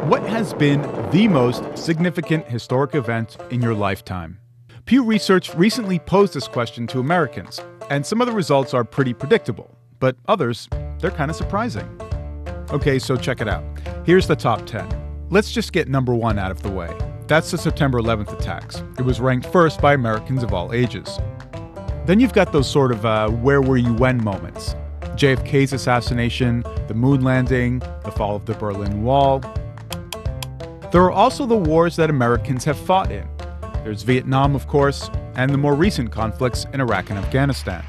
What has been the most significant historic event in your lifetime? Pew Research recently posed this question to Americans, and some of the results are pretty predictable, but others, they're kind of surprising. Okay, so check it out. Here's the top 10. Let's just get number 1 out of the way. That's the September 11th attacks. It was ranked first by Americans of all ages. Then you've got those sort of where were you when moments. JFK's assassination, the moon landing, the fall of the Berlin Wall. There are also the wars that Americans have fought in. There's Vietnam, of course, and the more recent conflicts in Iraq and Afghanistan.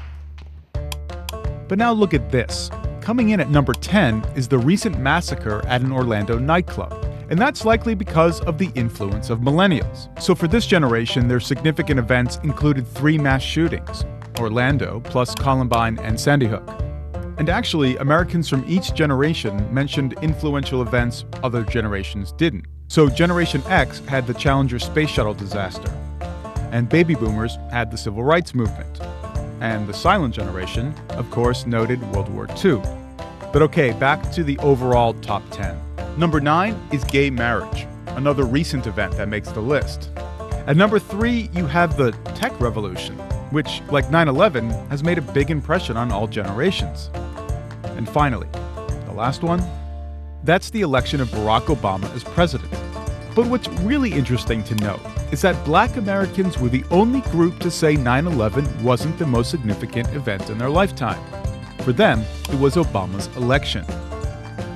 But now look at this. Coming in at number 10 is the recent massacre at an Orlando nightclub. And that's likely because of the influence of millennials. So for this generation, their significant events included 3 mass shootings: Orlando, plus Columbine and Sandy Hook. And actually, Americans from each generation mentioned influential events other generations didn't. So Generation X had the Challenger space shuttle disaster, and baby boomers had the civil rights movement. And the silent generation, of course, noted World War II. But okay, back to the overall top 10. Number 9 is gay marriage, another recent event that makes the list. At number 3, you have the tech revolution, which, like 9/11, has made a big impression on all generations. And finally, the last one, that's the election of Barack Obama as president. But what's really interesting to note is that Black Americans were the only group to say 9/11 wasn't the most significant event in their lifetime. For them, it was Obama's election.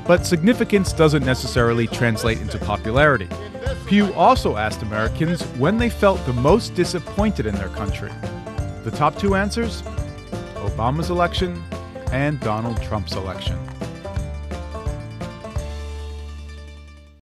But significance doesn't necessarily translate into popularity. Pew also asked Americans when they felt the most disappointed in their country. The top 2 answers? Obama's election and Donald Trump's election.